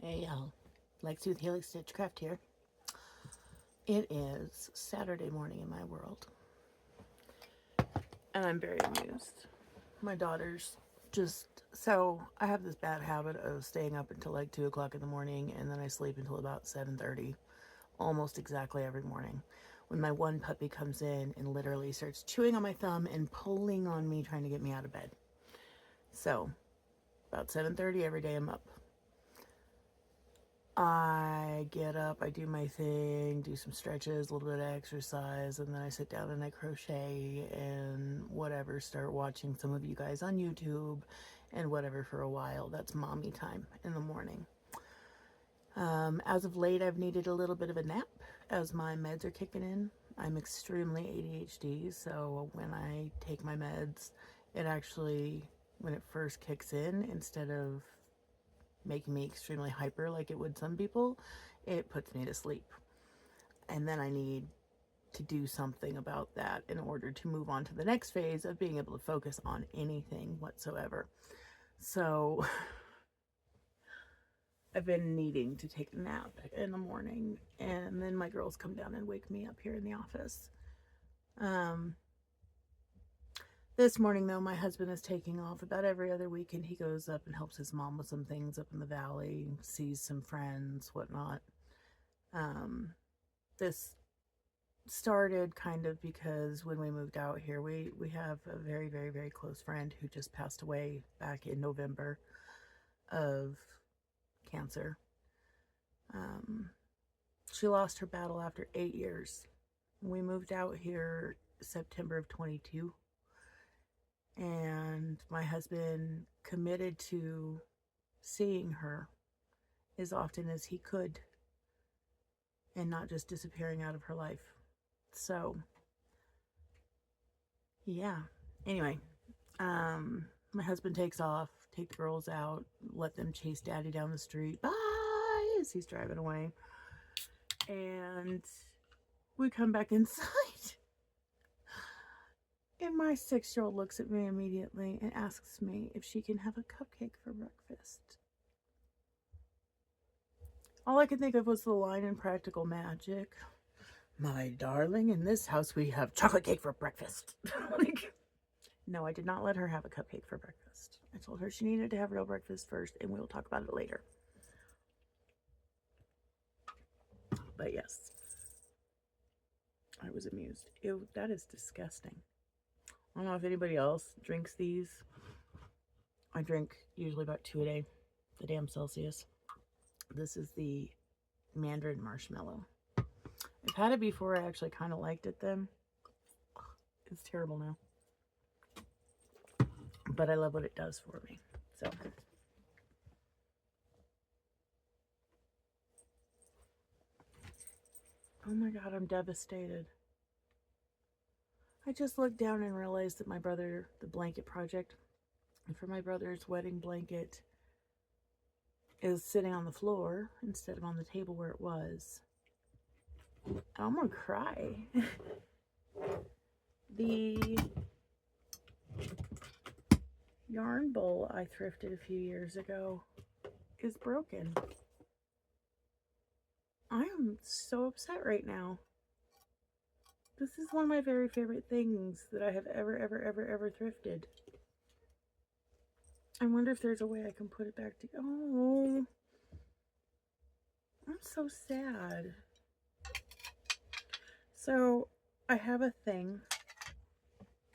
Hey y'all, Lex with Helix Stitchcraft here. It is Saturday morning in my world, and I'm very amused. My daughter's so I have this bad habit of staying up until like 2 o'clock in the morning, and then I sleep until about 7:30, almost exactly every morning. When my one puppy comes in and literally starts chewing on my thumb and pulling on me, trying to get me out of bed. So about 7:30 every day I'm up. I get up, I do my thing, do some stretches, a little bit of exercise, and then I sit down and I crochet and whatever, start watching some of you guys on YouTube and whatever for a while. That's mommy time in the morning. As of late, I've needed a little bit of a nap as my meds are kicking in. I'm extremely ADHD, so when I take my meds, it actually, when it first kicks in, instead of making me extremely hyper like it would some people, it puts me to sleep. And then I need to do something about that in order to move on to the next phase of being able to focus on anything whatsoever. So I've been needing to take a nap in the morning, and then my girls come down and wake me up here in the office. This morning, though, my husband is taking off. About every other weekend, he goes up and helps his mom with some things up in the valley, sees some friends, whatnot. This started kind of because when we moved out here, we have a very, very, very close friend who just passed away back in November of cancer. She lost her battle after 8 years. We moved out here September of 22. And my husband committed to seeing her as often as he could and not just disappearing out of her life. So, yeah. Anyway, my husband takes off, take the girls out, let them chase daddy down the street. Bye! As he's driving away. And we come back inside. And my 6-year-old looks at me immediately and asks me if she can have a cupcake for breakfast. All I could think of was the line in Practical Magic. My darling, in this house we have chocolate cake for breakfast. No, I did not let her have a cupcake for breakfast. I told her she needed to have real breakfast first, and we'll talk about it later. But yes, I was amused. Ew, that is disgusting. I don't know if anybody else drinks these. I drink usually about 2 a day. The damn Celsius. This is the Mandarin Marshmallow. I've had it before. I actually kind of liked it then. It's terrible now. But I love what it does for me. So. Oh my God, I'm devastated. I just looked down and realized that my brother, the blanket project for my brother's wedding blanket is sitting on the floor instead of on the table where it was. I'm gonna cry. The yarn bowl I thrifted a few years ago is broken. I am so upset right now. This is one of my very favorite things that I have ever thrifted. I wonder if there's a way I can put it back together. Oh, I'm so sad. So I have a thing.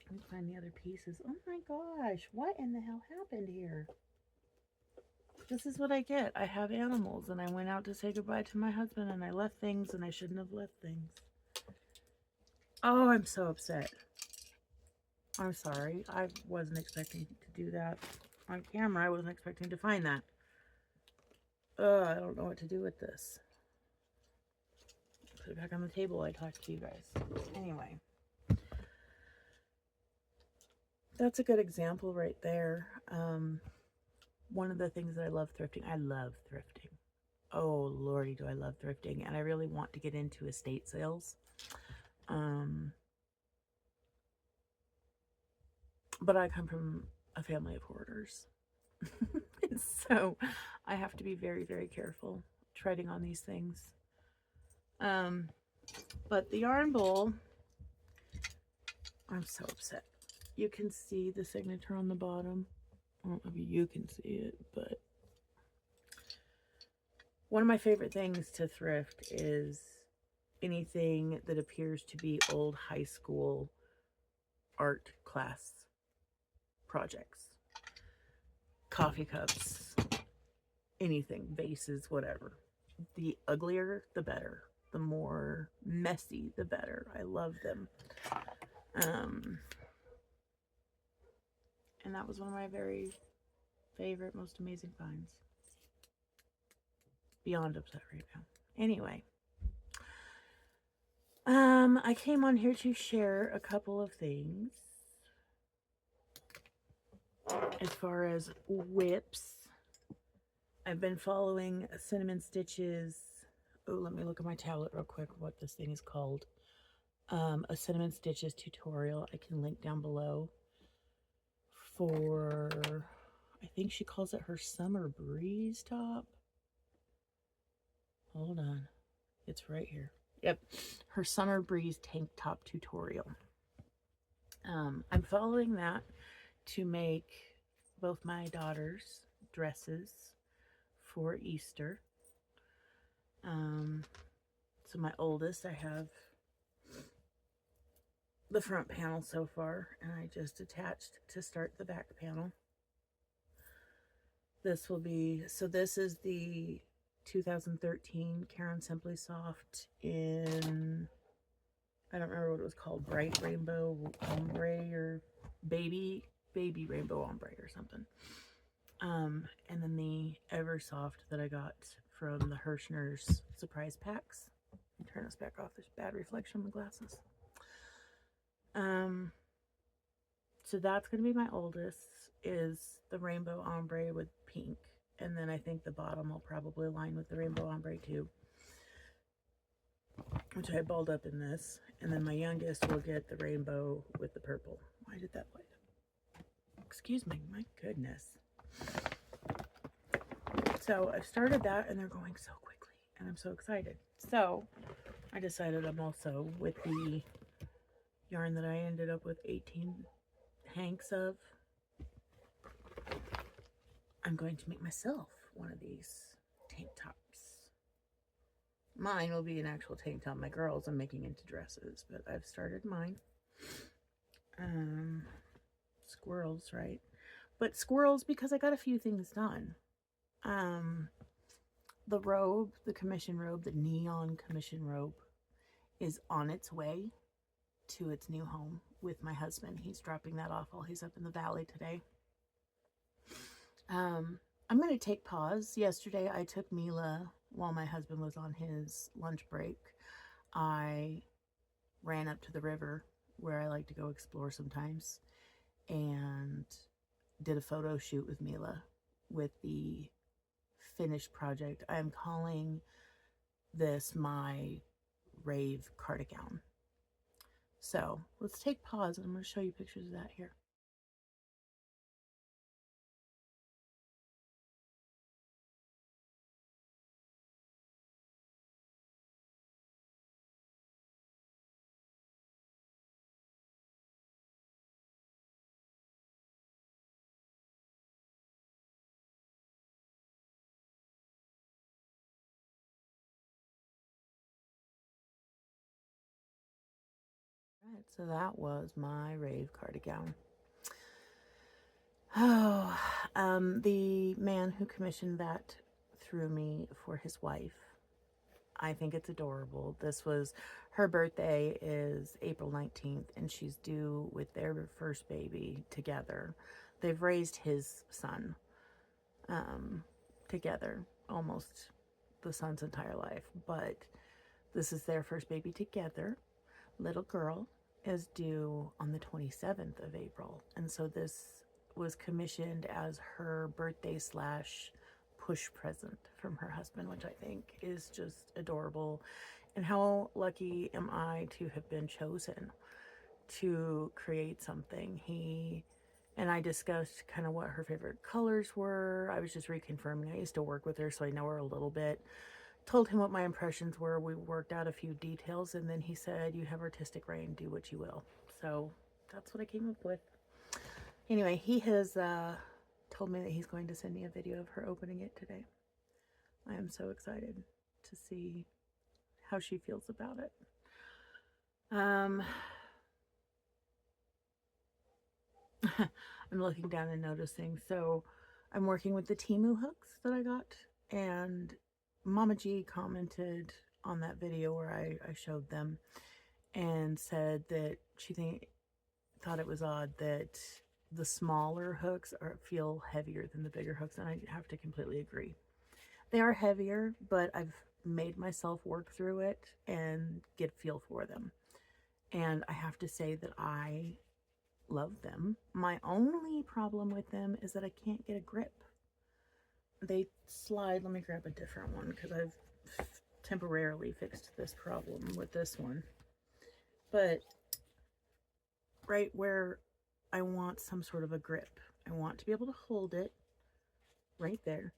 Let me find the other pieces. Oh my gosh, what in the hell happened here? This is what I get. I have animals, and I went out to say goodbye to my husband, and I left things, and I shouldn't have left things. Oh, I'm so upset. I'm sorry. I wasn't expecting to do that on camera. I wasn't expecting to find that. I don't know what to do with this. Put it back on the table while I talk to you guys. Anyway. That's a good example right there. One of the things that I love thrifting. I love thrifting. Oh, lordy, do I love thrifting. And I really want to get into estate sales. But I come from a family of hoarders. So I have to be very, very careful treading on these things. But the yarn bowl, I'm so upset. You can see the signature on the bottom. I don't know if you can see it, but one of my favorite things to thrift is anything that appears to be old high school art class projects. Coffee cups, anything, vases, whatever. The uglier, the better. The more messy, the better. I love them. And that was one of my very favorite, most amazing finds. Beyond upset right now. Anyway, I came on here to share a couple of things as far as whips. I've been following Cinnamon Stitch's, oh, let me look at my tablet real quick what this thing is called. A Cinnamon Stitches tutorial I can link down below for, I think she calls it her Summer Breeze top. Hold on, it's right here. Yep, her Summer Breeze tank top tutorial. I'm following that to make both my daughters dresses for Easter. So my oldest, I have the front panel so far, and I just attached to start the back panel. This will be, so this is the 2013 Karen Simply Soft in, I don't remember what it was called, Bright Rainbow Ombre or Baby Rainbow Ombre or something. And then the Eversoft that I got from the Hirschner's surprise packs. Turn this back off, there's bad reflection on the glasses. So that's going to be my oldest, is the rainbow ombre with pink. And then I think the bottom will probably align with the rainbow ombre too, which I balled up in this. And then my youngest will get the rainbow with the purple. Why did that light up? Excuse me, my goodness. So I've started that and they're going so quickly and I'm so excited. So I decided I'm also, with the yarn that I ended up with 18 hanks of, I'm going to make myself one of these tank tops. Mine will be an actual tank top. My girls I'm making into dresses, but I've started mine. Squirrels, right? But squirrels because I got a few things done. The robe, the commission robe, the neon commission robe is on its way to its new home with my husband. He's dropping that off while he's up in the valley today. I'm going to take pause. Yesterday I took Mila while my husband was on his lunch break. I ran up to the river where I like to go explore sometimes and did a photo shoot with Mila with the finished project. I'm calling this my Rave Cardigown. So let's take pause and I'm going to show you pictures of that here. Right, so that was my Rave Cardigown. Oh, the man who commissioned that through me for his wife. I think it's adorable. This was, her birthday is April 19th and she's due with their first baby together. They've raised his son together almost the son's entire life, but this is their first baby together. Little girl is due on the 27th of April, and so this was commissioned as her birthday / push present from her husband, which I think is just adorable. And how lucky am I to have been chosen to create something. He and I discussed kind of what her favorite colors were. I was just reconfirming. I used to work with her, so I know her a little bit. Told him what my impressions were. We worked out a few details, and then he said, "You have artistic reign, do what you will." So that's what I came up with. Anyway, he has told me that he's going to send me a video of her opening it today. I am so excited to see how she feels about it. I'm looking down and noticing. So I'm working with the Temu hooks that I got, and Mama G commented on that video where I showed them and said that she thought it was odd that the smaller hooks feel heavier than the bigger hooks, and I have to completely agree. They are heavier, but I've made myself work through it and get a feel for them. And I have to say that I love them. My only problem with them is that I can't get a grip. They slide. Let me grab a different one because I've temporarily fixed this problem with this one. But right where I want some sort of a grip, I want to be able to hold it right there,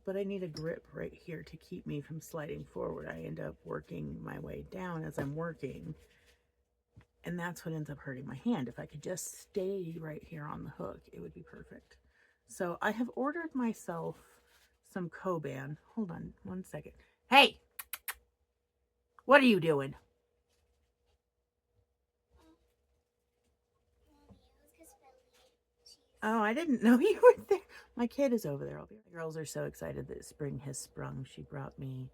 but I need a grip right here to keep me from sliding forward. I end up working my way down as I'm working, and that's what ends up hurting my hand. If I could just stay right here on the hook, it would be perfect. So I have ordered myself some Coban. Hold on one second. Hey, what are you doing? Oh, I didn't know you were there. My kid is over there. The girls are so excited that spring has sprung. She brought me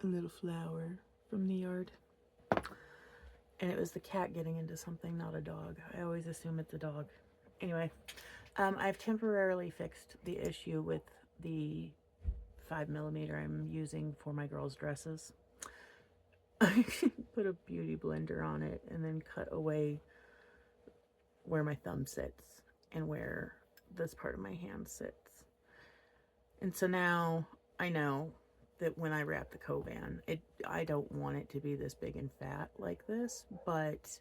a little flower from the yard. And it was the cat getting into something, not a dog. I always assume it's a dog. Anyway, I've temporarily fixed the issue with the 5mm I'm using for my girls' dresses. I put a beauty blender on it and then cut away where my thumb sits and where this part of my hand sits. And so now I know that when I wrap the Coban, I don't want it to be this big and fat like this, but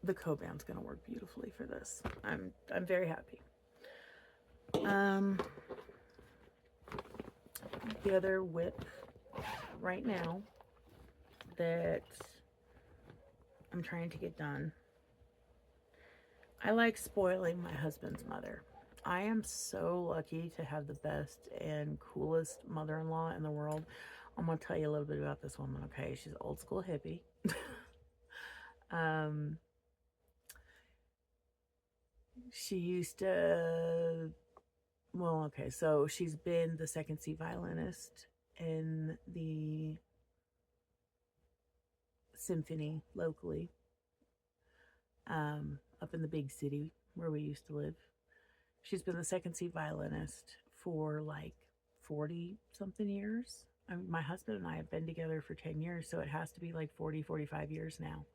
the Coban's going to work beautifully for this. I'm very happy. The other whip right now that I'm trying to get done, I like spoiling my husband's mother. I am so lucky to have the best and coolest mother-in-law in the world. I'm going to tell you a little bit about this woman, okay? She's old school hippie. She used to, well, okay, so she's been the second C violinist in the symphony locally, up in the big city where we used to live. She's been the second C violinist for like 40 something years. I mean, my husband and I have been together for 10 years, so it has to be like 40, 45 years now.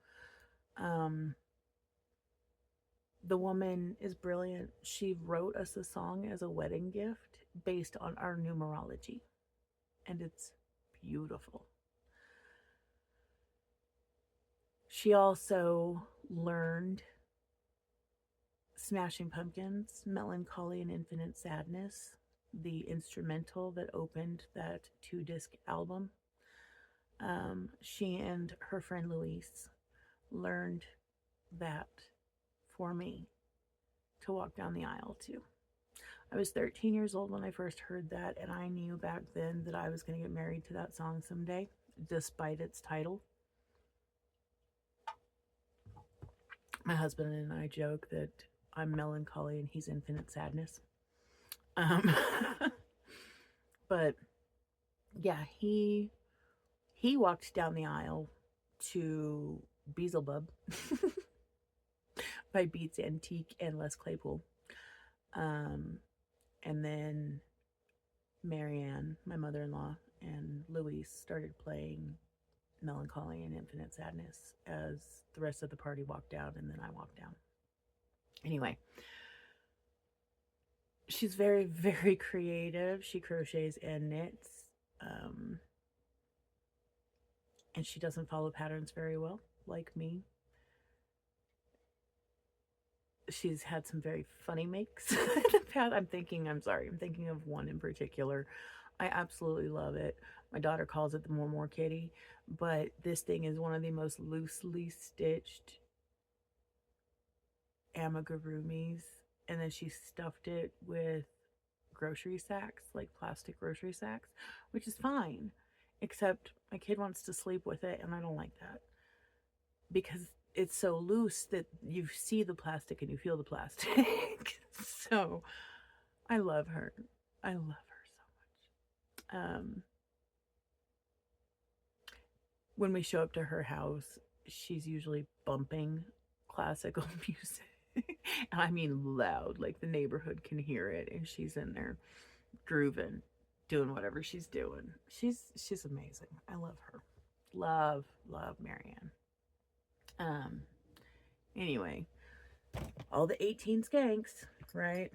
The woman is brilliant. She wrote us a song as a wedding gift based on our numerology, and it's beautiful. She also learned Smashing Pumpkins, Melancholy and Infinite Sadness, the instrumental that opened that 2-disc album. She and her friend Louise learned that for me to walk down the aisle to. I was 13 years old when I first heard that, and I knew back then that I was going to get married to that song someday, despite its title. My husband and I joke that I'm melancholy and he's infinite sadness. But yeah, he walked down the aisle to Beelzebub by Beats Antique and Les Claypool. And then Marianne, my mother-in-law, and Louise started playing Melancholy and Infinite Sadness as the rest of the party walked down, and then I walked down. Anyway, she's very, very creative. She crochets and knits. And she doesn't follow patterns very well, like me. she's had some very funny makes in the past. I'm thinking of one in particular. I absolutely love it. My daughter calls it the More Kitty, but this thing is one of the most loosely stitched amigurumis, and then she stuffed it with grocery sacks, like plastic grocery sacks, which is fine, except my kid wants to sleep with it, and I don't like that because it's so loose that you see the plastic and you feel the plastic. So I love her. I love her so much. When we show up to her house, she's usually bumping classical music. I mean loud, like the neighborhood can hear it, and she's in there grooving, doing whatever she's doing. She's amazing. I love her. Love Marianne. Anyway, all the 18 skanks, right?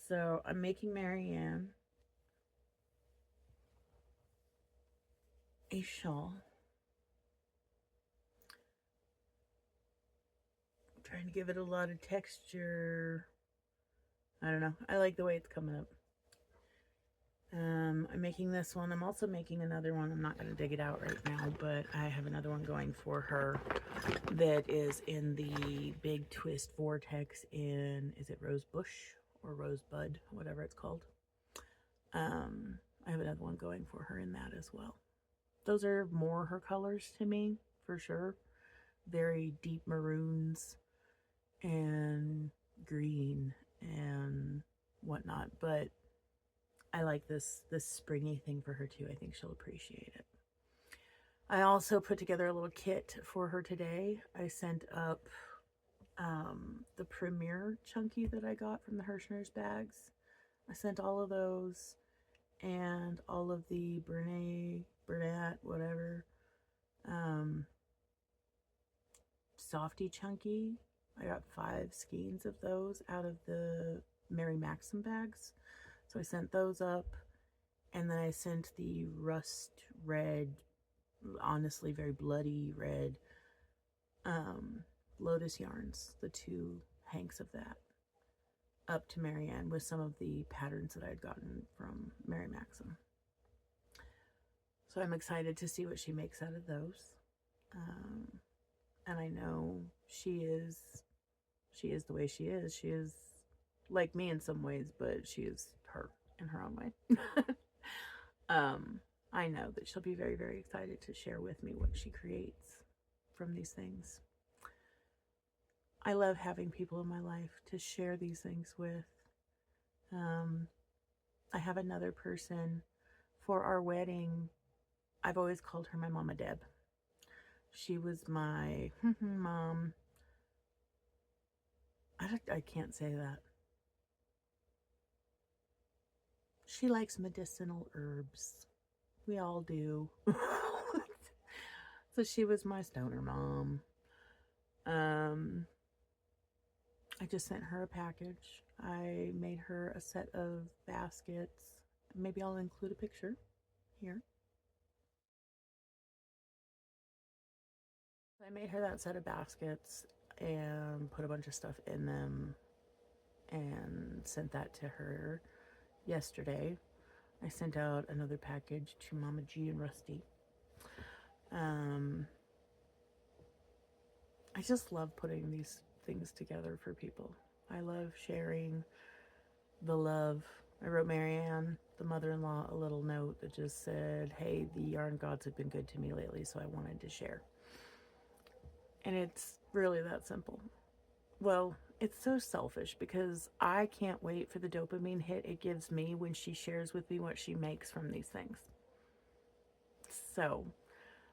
So I'm making Marianne a shawl. I'm trying to give it a lot of texture. I don't know. I like the way it's coming up. I'm making this one. I'm also making another one. I'm not going to dig it out right now, but I have another one going for her that is in the big twist vortex in, is it Rose Bush or Rosebud, whatever it's called. I have another one going for her in that as well. Those are more her colors to me, for sure. Very deep maroons and green and whatnot, but I like this springy thing for her too. I think she'll appreciate it. I also put together a little kit for her today. I sent up the Premier Chunky that I got from the Hirschner's bags. I sent all of those and all of the Bernat, whatever, Softy Chunky. I got 5 skeins of those out of the Mary Maxim bags. So I sent those up, and then I sent the rust red, honestly very bloody red, Lotus yarns, the 2 hanks of that, up to Marianne with some of the patterns that I had gotten from Mary Maxim. So I'm excited to see what she makes out of those. And I know she is the way she is. She is like me in some ways, but she is her in her own way. I know that she'll be very, very excited to share with me what she creates from these things. I love having people in my life to share these things with. I have another person for our wedding. I've always called her my Mama Deb. She was my mom. I can't say that. She likes medicinal herbs. We all do. So she was my stoner mom. I just sent her a package. I made her a set of baskets. Maybe I'll include a picture here. I made her that set of baskets and put a bunch of stuff in them and sent that to her yesterday. I sent out another package to Mama G and Rusty. I just love putting these things together for people. I love sharing the love. I wrote Marianne, the mother-in-law, a little note that just said, hey, the yarn gods have been good to me lately, so I wanted to share. And it's really that simple. Well, it's so selfish because I can't wait for the dopamine hit it gives me when she shares with me what she makes from these things. So,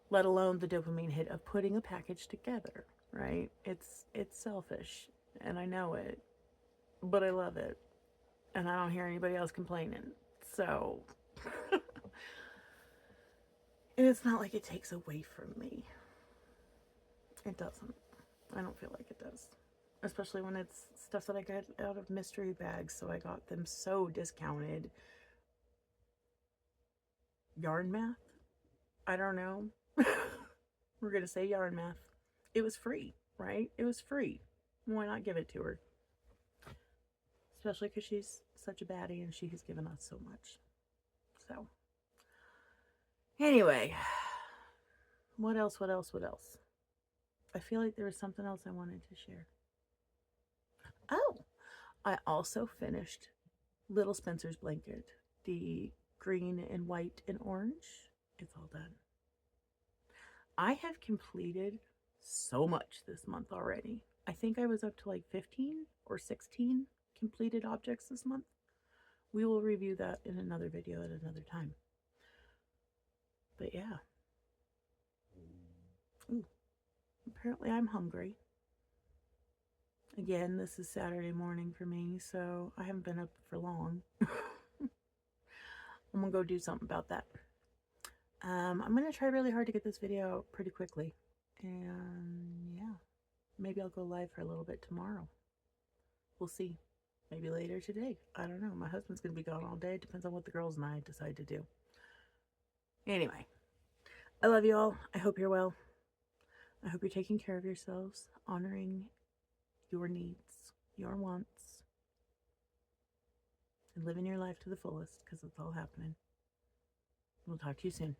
let alone the dopamine hit of putting a package together, right? It's selfish, and I know it, but I love it, and I don't hear anybody else complaining. So, and it's not like it takes away from me. It doesn't. I don't feel like it does. Especially when it's stuff that I got out of mystery bags, so I got them so discounted. Yarn math? I don't know. We're gonna say yarn math. It was free, right? It was free. Why not give it to her? especially because she's such a baddie and she has given us so much. So, anyway, what else? I feel like there was something else I wanted to share. Oh, I also finished Little Spencer's blanket, the green and white and orange. It's all done. I have completed so much this month already. I think I was up to like 15 or 16 completed objects this month. We will review that in another video at another time. But yeah. Ooh, apparently I'm hungry. Again, this is Saturday morning for me, so I haven't been up for long. I'm gonna go do something about that. I'm gonna try really hard to get this video out pretty quickly. And yeah, maybe I'll go live for a little bit tomorrow. We'll see. Maybe later today. I don't know. My husband's gonna be gone all day. It depends on what the girls and I decide to do. Anyway, I love you all. I hope you're well. I hope you're taking care of yourselves, honoring your needs, your wants, and living your life to the fullest, because it's all happening. We'll talk to you soon.